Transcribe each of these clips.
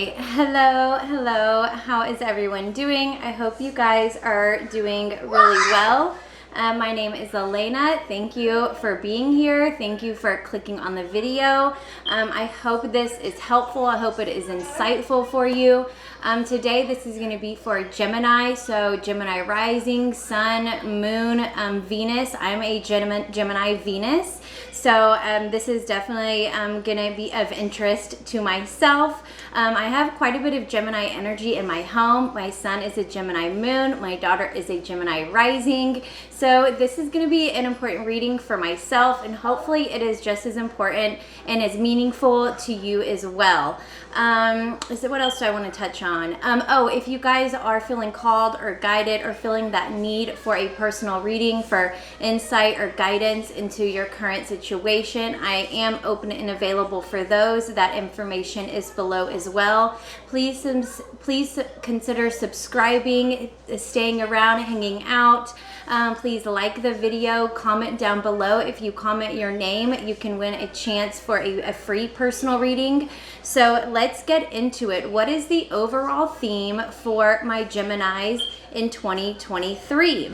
right, hello, how is everyone doing? I hope you guys are doing really well. My name is Elena. Thank you for being here. Thank you for clicking on the video. I hope this is helpful. I hope it is insightful for you. Today this is going to be for Gemini, so Gemini rising, sun, moon, Venus. I'm a Gemini Venus, so this is definitely going to be of interest to myself. I have quite a bit of Gemini energy in my home. My son is a Gemini moon. My daughter is a Gemini rising. So this is going to be an important reading for myself, and hopefully it is just as important and as meaningful to you as well. What else do I want to touch on? Oh, if you guys are feeling called or guided or feeling that need for a personal reading for insight or guidance into your current situation, I am open and available for those. That information is below as well. Please consider subscribing, staying around, hanging out. Please like the video, comment down below. If you comment your name, you can win a chance for a free personal reading. So let's get into it. What is the overall theme for my Geminis in 2023?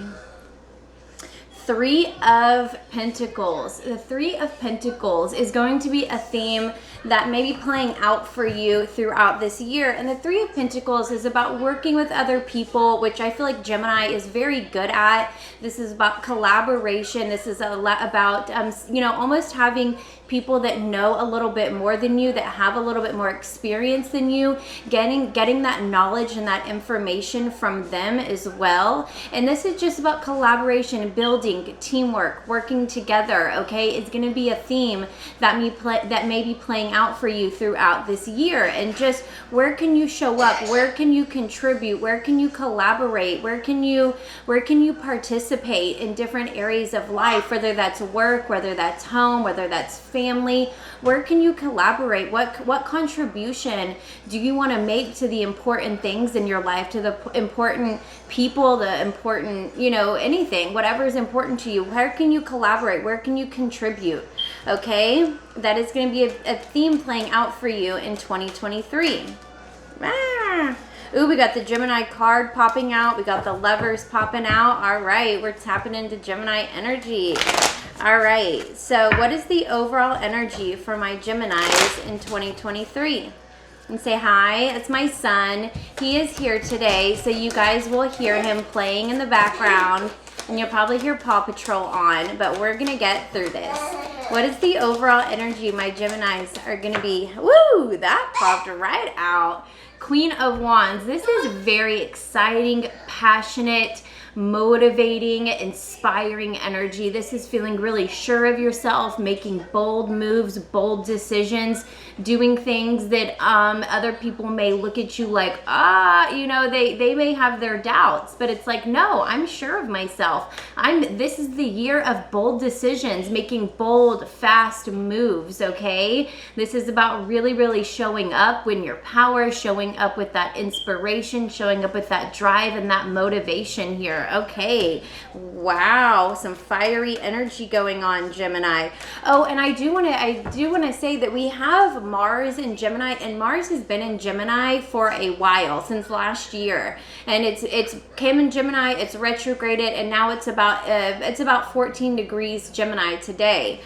Three of Pentacles. The Three of Pentacles is going to be a theme that may be playing out for you throughout this year. And the Three of Pentacles is about working with other people, which I feel like Gemini is very good at. This is about collaboration. This is about, almost having people that know a little bit more than you, that have a little bit more experience than you, getting that knowledge and that information from them as well. And this is just about collaboration, building, teamwork, working together, okay? It's going to be a theme that may be playing out for you throughout this year. And just where can you show up? Where can you contribute? Where can you collaborate? Where can you participate in different areas of life, whether that's work, whether that's home, whether that's family? Where can you collaborate? What contribution do you want to make to the important things in your life, to the important people, the important, anything, whatever is important to you? Where can you collaborate? Where can you contribute? Okay, that is going to be a theme playing out for you in 2023. Ooh, we got the Gemini card popping out. We got the Lovers popping out. All right, we're tapping into Gemini energy. All right, so what is the overall energy for my Geminis in 2023? And say hi. It's my son. He is here today, so you guys will hear him playing in the background, and you'll probably hear Paw Patrol on, but we're going to get through this. What is the overall energy my Geminis are going to be? Woo, that popped right out. Queen of Wands. This is very exciting, passionate, motivating, inspiring energy. This is feeling really sure of yourself, making bold moves, bold decisions, doing things that other people may look at you like, they may have their doubts, but it's like, no, I'm sure of myself. This is the year of bold decisions, making bold, fast moves, okay? This is about really, really showing up in your power, showing up with that inspiration, showing up with that drive and that motivation here. Okay, wow, some fiery energy going on, Gemini. Oh, and I do want to say that we have Mars in Gemini, and Mars has been in Gemini for a while, since last year, and it's came in Gemini, it's retrograded, and now it's about 14 degrees Gemini today.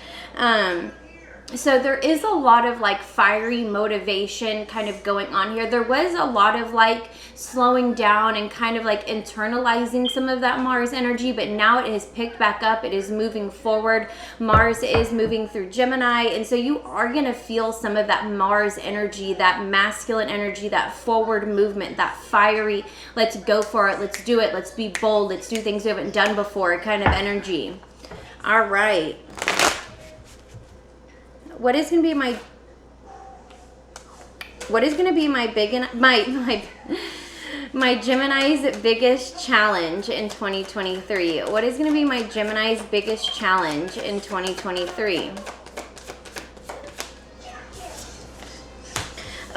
So there is a lot of like fiery motivation kind of going on here. There was a lot of like slowing down and kind of like internalizing some of that Mars energy, but now it has picked back up. It is moving forward. Mars is moving through Gemini, and so you are going to feel some of that Mars energy, that masculine energy, that forward movement, that fiery, let's go for it, let's do it, let's be bold, let's do things we haven't done before kind of energy. All right. What is going to be my Gemini's biggest challenge in 2023? What is going to be my Gemini's biggest challenge in 2023?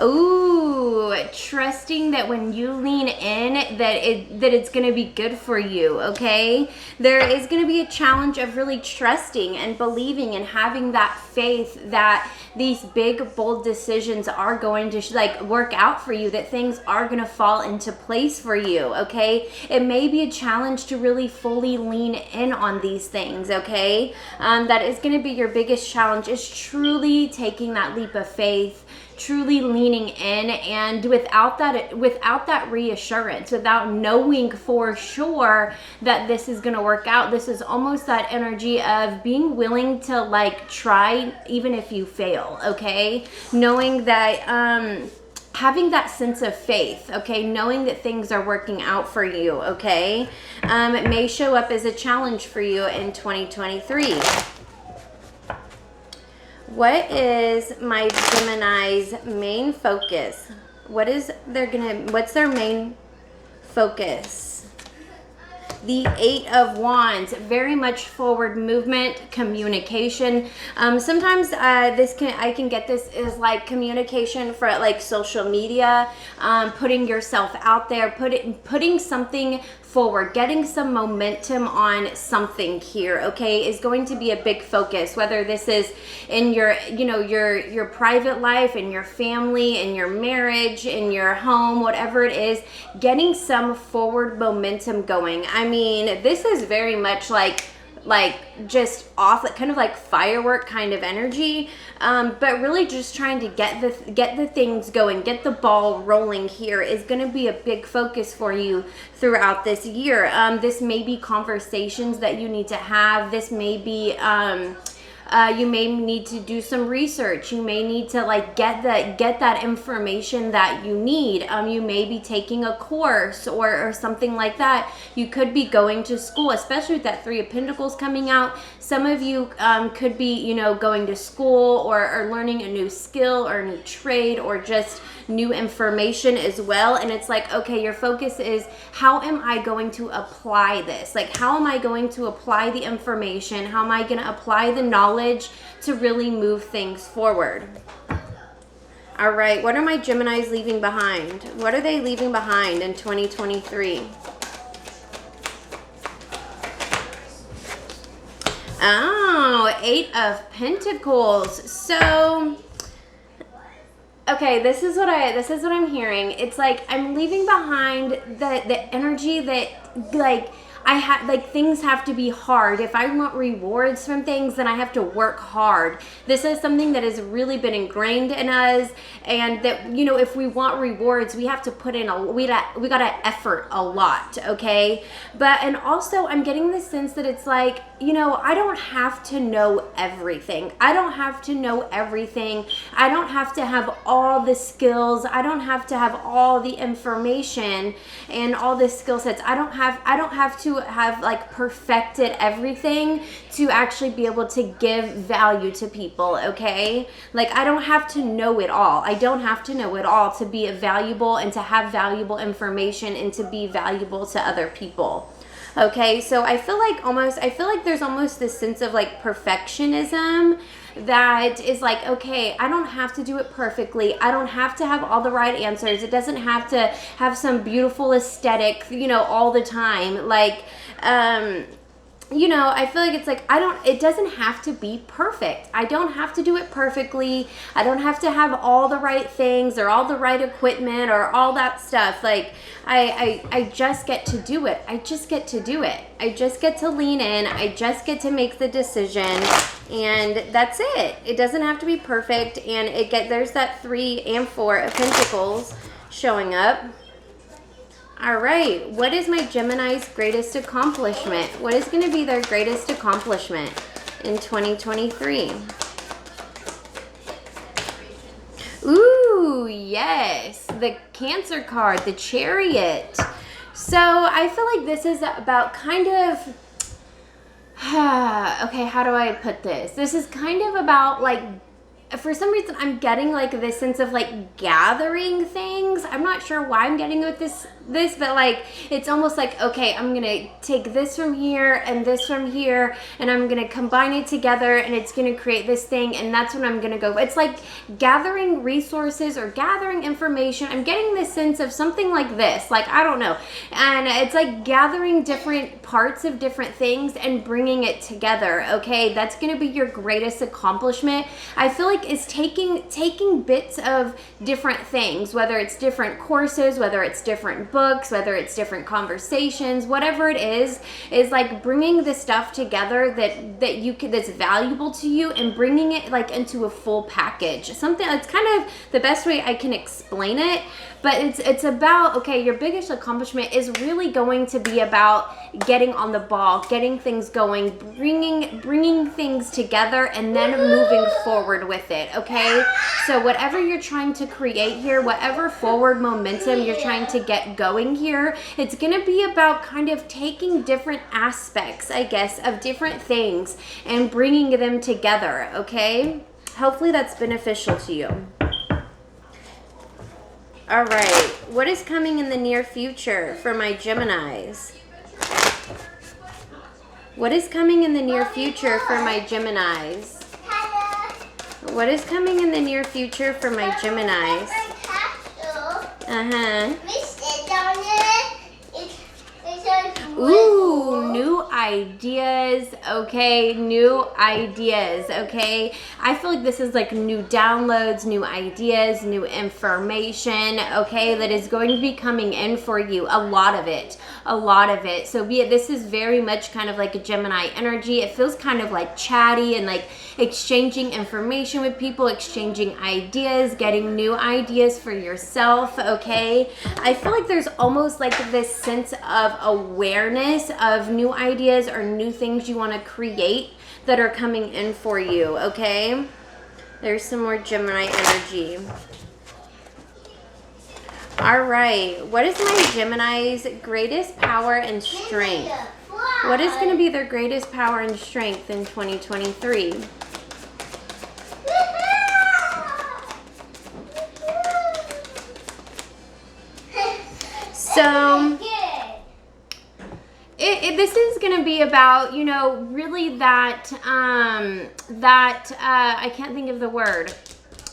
Ooh, trusting that when you lean in, that it's going to be good for you, okay? There is going to be a challenge of really trusting and believing and having that faith that these big, bold decisions are going to like work out for you, that things are going to fall into place for you, okay? It may be a challenge to really fully lean in on these things, okay? That is going to be your biggest challenge, is truly taking that leap of faith, truly leaning in, and without that reassurance, without knowing for sure that this is going to work out, this is almost that energy of being willing to like try even if you fail, okay? Knowing that having that sense of faith, okay? Knowing that things are working out for you, okay? It may show up as a challenge for you in 2023. What is my Gemini's main focus? What's their main focus? The 8 of Wands, very much forward movement, communication. Sometimes I can get this as like communication for like social media, putting yourself out there, putting something forward, getting some momentum on something here, okay, is going to be a big focus, whether this is in your, you know, your private life, in your family, in your marriage, in your home, whatever it is, getting some forward momentum going. I mean, this is very much like just off, like kind of like firework kind of energy, but really just trying to get the things going, get the ball rolling here is going to be a big focus for you throughout this year. This may be conversations that you need to have. This may be you may need to do some research. You may need to like get that information that you need. You may be taking a course or something like that. You could be going to school, especially with that 3 of Pentacles coming out. Some of you could be, you know, going to school or learning a new skill or a new trade or just new information as well. And it's like, okay, your focus is, how am I going to apply this? Like, how am I going to apply the information? How am I going to apply the knowledge to really move things forward? All right, what are my Geminis leaving behind? What are they leaving behind in 2023? Oh, 8 of Pentacles. So okay, this is what I'm hearing. It's like I'm leaving behind the energy that like things have to be hard. If I want rewards from things, then I have to work hard. This is something that has really been ingrained in us, and that, you know, if we want rewards, we have to put in we gotta effort a lot, okay? And also I'm getting the sense that it's like, you know, I don't have to know everything. I don't have to know everything. I don't have to have all the skills. I don't have to have all the information and all the skill sets. I don't have to have like perfected everything to actually be able to give value to people, okay? Like, I don't have to know it all. I don't have to know it all to be valuable and to have valuable information and to be valuable to other people. Okay, so I feel like there's almost this sense of like perfectionism that is like, okay, I don't have to do it perfectly. I don't have to have all the right answers. It doesn't have to have some beautiful aesthetic, you know, all the time. Like, you know, I feel like it's like, it doesn't have to be perfect. I don't have to do it perfectly. I don't have to have all the right things or all the right equipment or all that stuff. Like, I just get to do it. I just get to do it. I just get to lean in. I just get to make the decision, and that's it. It doesn't have to be perfect. And there's that 3 and 4 of Pentacles showing up. All right, what is my Gemini's greatest accomplishment? What is going to be their greatest accomplishment in 2023? Ooh, yes, the Cancer card, the Chariot. So I feel like this is about kind of, okay, how do I put this? This is kind of about like, for some reason I'm getting like this sense of like gathering things. I'm not sure why I'm getting with this, but like, it's almost like, okay, I'm gonna take this from here and this from here, and I'm gonna combine it together, and it's gonna create this thing, and that's what I'm gonna go. It's like gathering resources or gathering information. I'm getting this sense of something like this, like, I don't know. And it's like gathering different parts of different things and bringing it together, okay? That's gonna be your greatest accomplishment. I feel like it's taking bits of different things, whether it's different courses, whether it's different books, whether it's different conversations, whatever it is like bringing the stuff together that's valuable to you and bringing it like into a full package. Something that's kind of the best way I can explain it, but it's about, okay, your biggest accomplishment is really going to be about getting on the ball, getting things going, bringing things together, and then moving forward with it, okay? So whatever you're trying to create here, whatever forward momentum you're trying to get going here, it's gonna be about kind of taking different aspects, I guess, of different things and bringing them together, okay? Hopefully that's beneficial to you. All right, what is coming in the near future for my Geminis? What is coming in the near future for my Geminis? What is coming in the near future for my Geminis? Uh-huh. Ooh, new ideas, okay, new ideas, okay. I feel like this is like new downloads, new ideas, new information, okay, that is going to be coming in for you, a lot of it. So this is very much kind of like a Gemini energy. It feels kind of like chatty and like exchanging information with people, exchanging ideas, getting new ideas for yourself, okay. I feel like there's almost like this sense of awareness of new ideas or new things you want to create that are coming in for you, okay? There's some more Gemini energy. All right, what is my Gemini's greatest power and strength? What is going to be their greatest power and strength in 2023? So this is going to be about, you know, really that, I can't think of the word,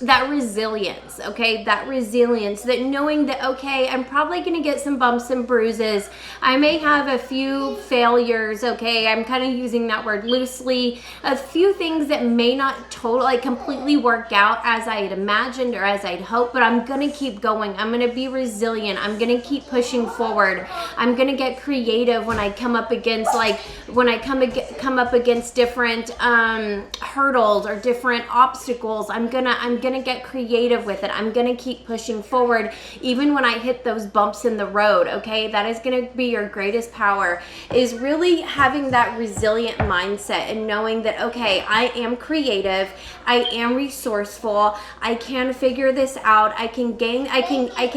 that resilience, okay? That resilience, that knowing that, okay, I'm probably going to get some bumps and bruises. I may have a few failures, okay? I'm kind of using that word loosely. A few things that may not totally, completely work out as I had imagined or as I'd hoped, but I'm going to keep going. I'm going to be resilient. I'm going to keep pushing forward. I'm going to get creative when I come up against, come up against different hurdles or different obstacles. I'm gonna get creative with it. I'm gonna keep pushing forward even when I hit those bumps in the road, okay? That is gonna be your greatest power, is really having that resilient mindset and knowing that, okay, I am creative, I am resourceful, I can figure this out, I can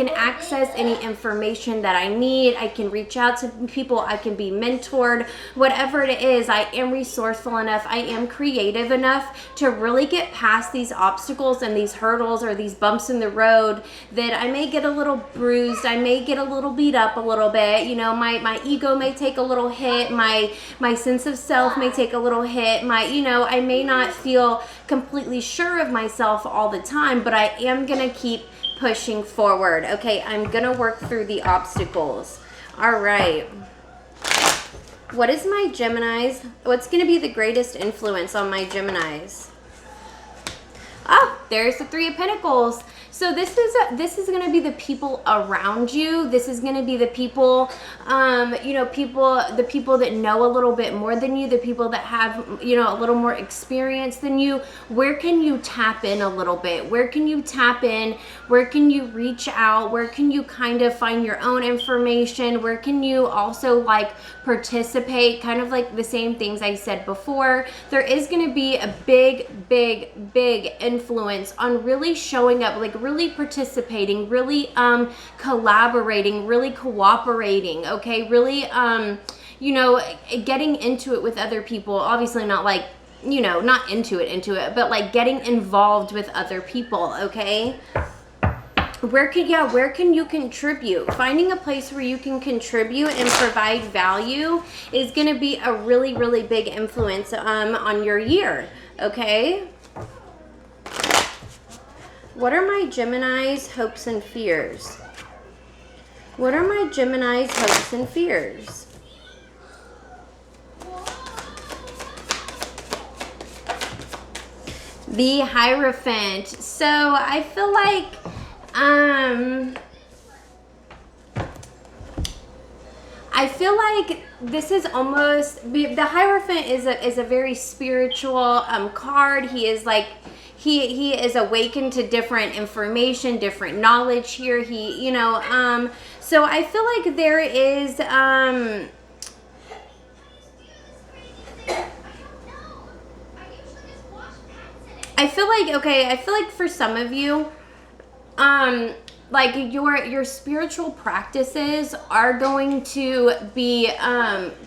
access any information that I need, I can reach out to people, I can be mentored, whatever it is, I am resourceful enough, I am creative enough to really get past these obstacles and these hurdles or these bumps in the road that I may get a little bruised, I may get a little beat up a little bit, you know, my ego may take a little hit, my sense of self may take a little hit, I may not feel completely sure of myself all the time, but I am gonna keep pushing forward, okay? I'm gonna work through the obstacles. All right. What is my Gemini's? What's gonna be the greatest influence on my Geminis? Oh, there's the Three of Pentacles. So this is going to be the people around you. This is going to be the people, the people that know a little bit more than you, the people that have, a little more experience than you. Where can you tap in a little bit? Where can you tap in? Where can you reach out? Where can you kind of find your own information? Where can you also participate? Kind of like the same things I said before. There is going to be a big, big, big influence on really showing up, really participating, really collaborating, really cooperating, okay? Really, getting into it with other people. Obviously not not into it, but getting involved with other people, okay? where can you contribute? Finding a place where you can contribute and provide value is going to be a really, really big influence on your year, okay? What are my Gemini's hopes and fears? What are my Gemini's hopes and fears? The Hierophant. So I feel like this is almost, the Hierophant is a very spiritual card. He is like, he is awakened to different information, different knowledge here. He, you know, so I feel like there is I feel like for some of you, like your spiritual practices are going to be,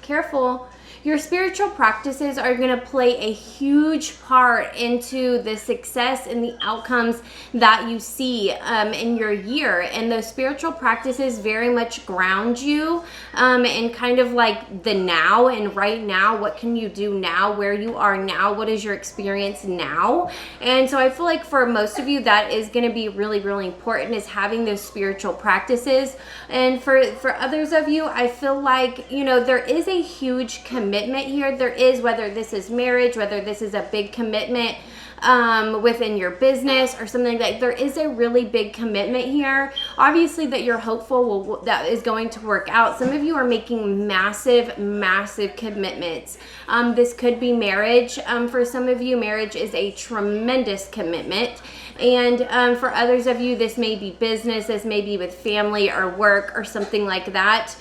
careful. Your spiritual practices are going to play a huge part into the success and the outcomes that you see in your year. And those spiritual practices very much ground you in kind of like the now and right now. What can you do now? Where you are now? What is your experience now? And so I feel like for most of you, that is going to be really, really important, is having those spiritual practices. And for others of you, I feel like, you know, there is a huge commitment here. There is, whether this is marriage, whether this is a big commitment within your business or something like that, there is a really big commitment here. Obviously that you're hopeful that is going to work out. Some of you are making massive commitments. This could be marriage. For some of you, marriage is a tremendous commitment. And for others of you, this may be business, this may be with family or work or something like that.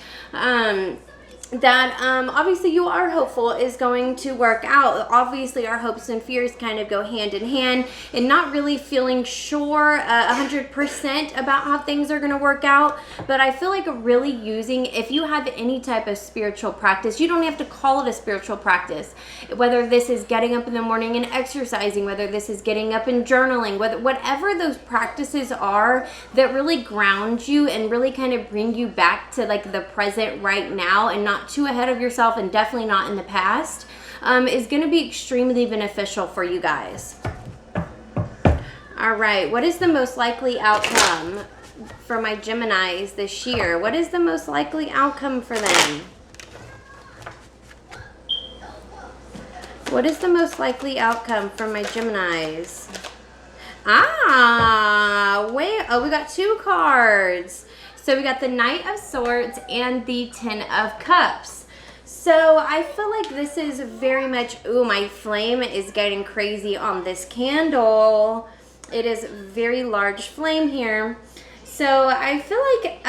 That obviously you are hopeful is going to work out. Obviously our hopes and fears kind of go hand in hand, and not really feeling sure 100% about how things are going to work out. But I feel like really using, if you have any type of spiritual practice, you don't have to call it a spiritual practice, whether this is getting up in the morning and exercising, whether this is getting up and journaling, whatever those practices are that really ground you and really kind of bring you back to like the present right now, and not too ahead of yourself, and definitely not in the past, is going to be extremely beneficial for you guys. All right, what is the most likely outcome for my Geminis this year? What is the most likely outcome for them? What is the most likely outcome for my Geminis? Wait, oh, we got two cards. So we got the Knight of Swords and the Ten of Cups. So I feel like this is very much, ooh, my flame is getting crazy on this candle. It is very large flame here. So I feel like,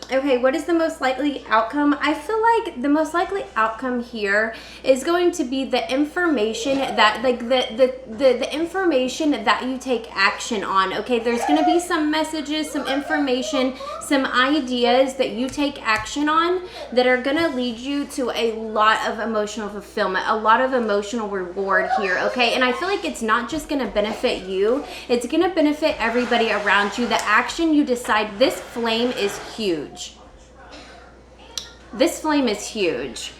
okay, what is the most likely outcome? I feel like the most likely outcome here is going to be the information that, like the information that you take action on. Okay, there's going to be some messages, some information, some ideas that you take action on that are going to lead you to a lot of emotional fulfillment, a lot of emotional reward here. Okay, and I feel like it's not just going to benefit you, it's going to benefit everybody around you. The action you decide, this flame is huge. This flame is huge.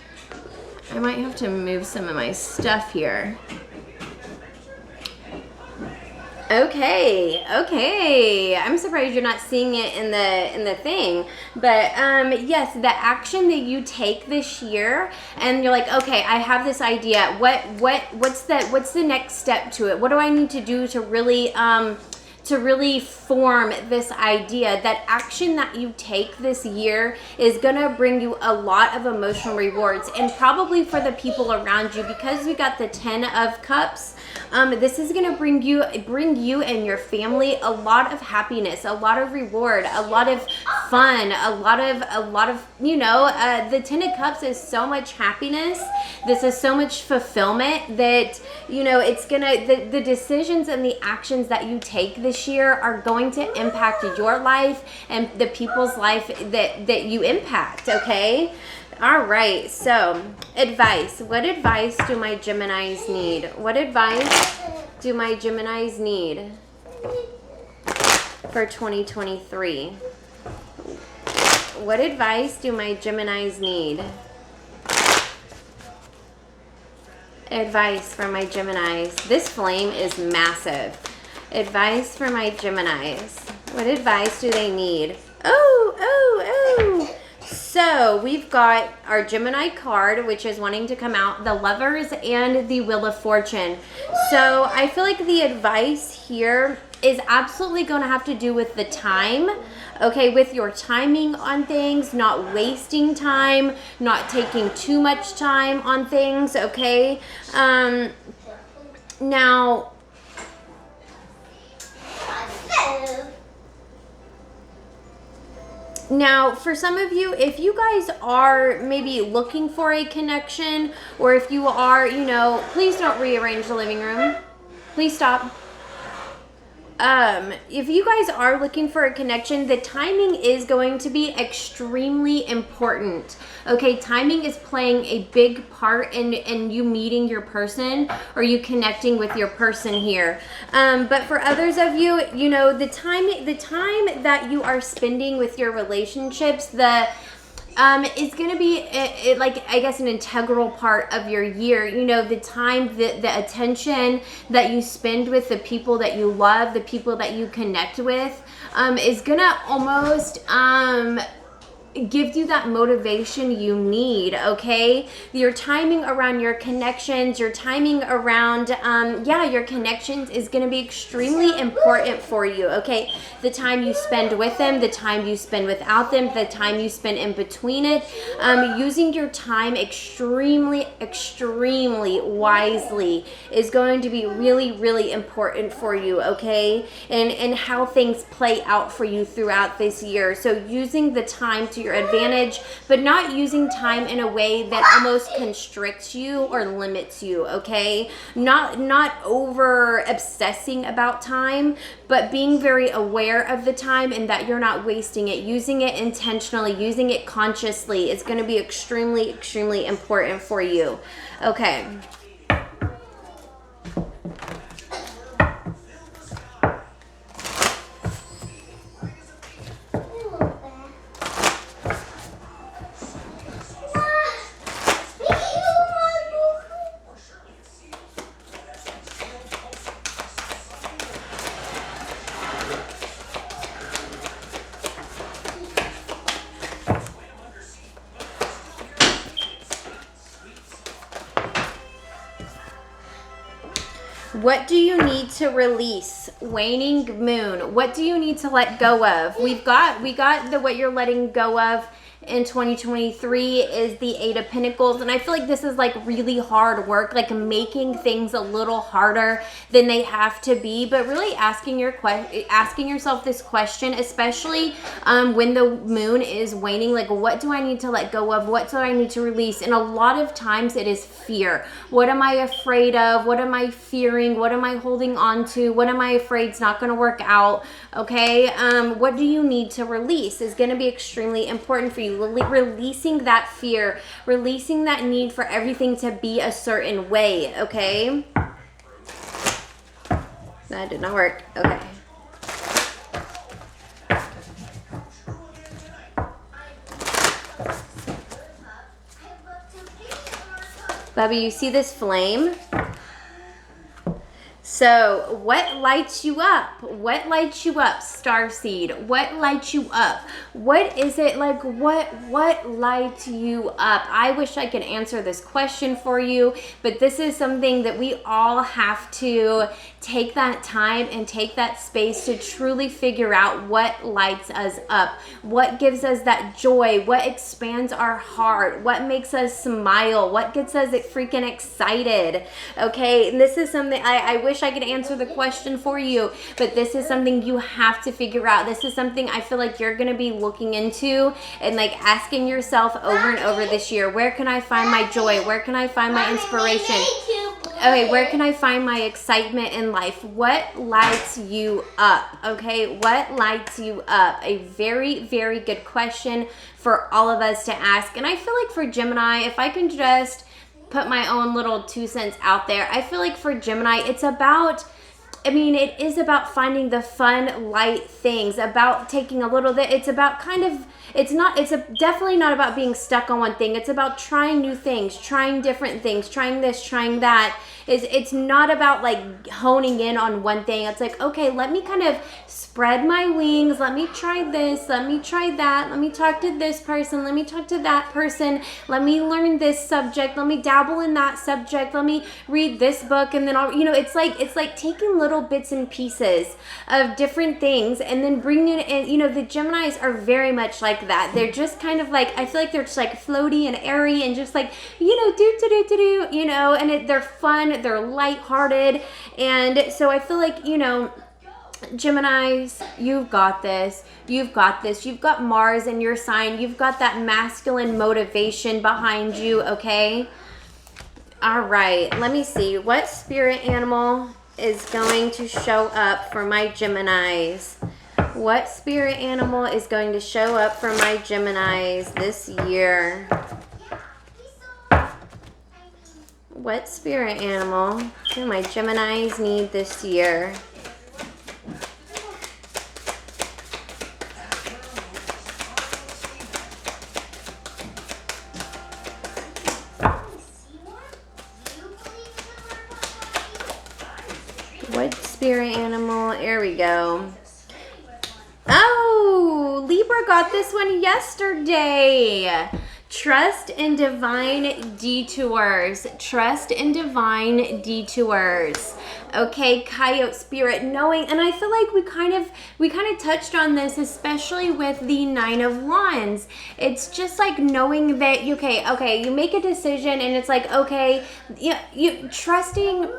I might have to move some of my stuff here. Okay. I'm surprised you're not seeing it in the thing. But yes, the action that you take this year, and you're like, okay, I have this idea. What's the next step to it? What do I need to do to really form this idea? That action that you take this year is gonna bring you a lot of emotional rewards, and probably for the people around you, because we got the Ten of Cups. This is gonna bring you and your family a lot of happiness, a lot of reward, a lot of fun, a lot of you know, the Ten of Cups is so much happiness. This is so much fulfillment that, you know, it's gonna, the decisions and the actions that you take this year are going to impact your life and the people's life that you impact. Okay. All right, so advice. What advice do my Geminis need? What advice do my Geminis need? for 2023. What advice do my Geminis need? Advice for my Geminis. This flame is massive. Advice for my Geminis. What advice do they need? Oh. So we've got our Gemini card, which is wanting to come out, the Lovers and the Wheel of Fortune. So I feel like the advice here is absolutely going to have to do with the time, okay, with your timing on things, not wasting time, not taking too much time on things, okay? Now, for some of you, if you guys are maybe looking for a connection, or if you are, you know, please don't rearrange the living room. Please stop. If you guys are looking for a connection, the timing is going to be extremely important. Okay, timing is playing a big part in you meeting your person or you connecting with your person here. But for others of you, you know, the time that you are spending with your relationships, it's going to be like, I guess, an integral part of your year. You know, the time, the attention that you spend with the people that you love, the people that you connect with, is going to almost give you that motivation you need, okay? Your timing around your connections, your timing around, your connections is going to be extremely important for you, okay? The time you spend with them, the time you spend without them, the time you spend in between it, using your time extremely wisely is going to be really important for you, okay? And how things play out for you throughout this year. So using the time to your advantage, but not using time in a way that almost constricts you or limits you, okay? Not over obsessing about time, but being very aware of the time and that you're not wasting it. Using it intentionally, using it consciously is going to be extremely important for you. Okay. What do you need to release? Waning moon. What do you need to let go of? We got the what you're letting go of in 2023 is the Eight of Pentacles, and I feel like this is like really hard work, like making things a little harder than they have to be, but really asking yourself this question, especially when the moon is waning, like what do I need to let go of? What do I need to release? And a lot of times it is fear. What am I afraid of? What am I fearing? What am I holding on to? What am I afraid is not going to work out? Okay, what do you need to release is going to be extremely important for you. Releasing that fear, releasing that need for everything to be a certain way, okay? That did not work. Okay. Bubby, you see this flame? So what lights you up? What lights you up, Starseed? What lights you up? What is it like? What lights you up? I wish I could answer this question for you, but this is something that we all have to take that time and take that space to truly figure out what lights us up, what gives us that joy, what expands our heart, what makes us smile, what gets us freaking excited, okay? And this is something, I wish I could answer the question for you, but this is something you have to figure out. This is something I feel like you're going to be looking into and like asking yourself over and over this year. Where can I find my joy? Where can I find my inspiration? Okay, where can I find my excitement in life? What lights you up? Okay, what lights you up? A very good question for all of us to ask. And I feel like for Gemini, if I can just put my own little 2 cents out there, I feel like for Gemini, it's about I mean, it is about finding the fun, light things, about taking a little bit. It's about kind of, definitely not about being stuck on one thing. It's about trying new things, trying different things, trying this, trying that. It's not about like honing in on one thing. It's like, okay, let me kind of spread my wings. Let me try this. Let me try that. Let me talk to this person. Let me talk to that person. Let me learn this subject. Let me dabble in that subject. Let me read this book. And then I'll, it's like taking little bits and pieces of different things and then bringing it in. The Geminis are very much like that. They're just kind of like, I feel like they're just like floaty and airy and just like, and they're fun, they're lighthearted. And so I feel like, Geminis, you've got this. You've got this. You've got Mars in your sign. You've got that masculine motivation behind you, okay? All right, let me see. What spirit animal is going to show up for my Geminis? What spirit animal is going to show up for my Geminis this year? What spirit animal do my Geminis need this year? What spirit animal? Here we go. Oh, Libra got this one yesterday. Trust in divine detours. Trust in divine detours. Okay, Coyote spirit, knowing, and I feel like we kind of touched on this, especially with the Nine of Wands. It's just like knowing that you make a decision, and it's like, okay, you trusting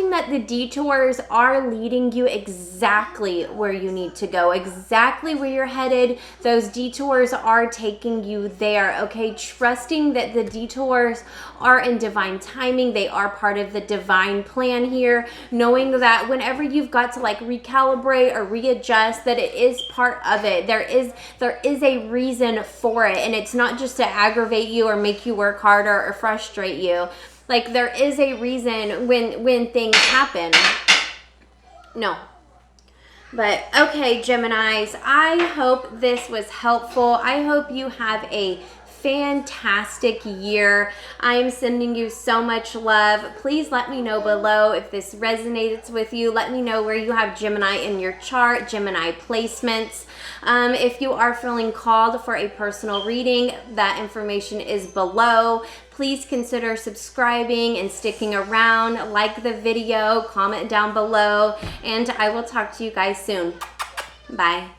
that the detours are leading you exactly where you need to go, exactly where you're headed. Those detours are taking you there, okay? Trusting that the detours are in divine timing. They are part of the divine plan here. Knowing that whenever you've got to like recalibrate or readjust, that it is part of it. There is a reason for it, and it's not just to aggravate you or make you work harder or frustrate you. Like, there is a reason when things happen. No. But, okay, Geminis, I hope this was helpful. I hope you have a fantastic year. I'm sending you so much love. Please let me know below if this resonates with you. Let me know where you have Gemini in your chart, Gemini placements. If you are feeling called for a personal reading, that information is below. Please consider subscribing and sticking around. Like the video, comment down below, and I will talk to you guys soon. Bye.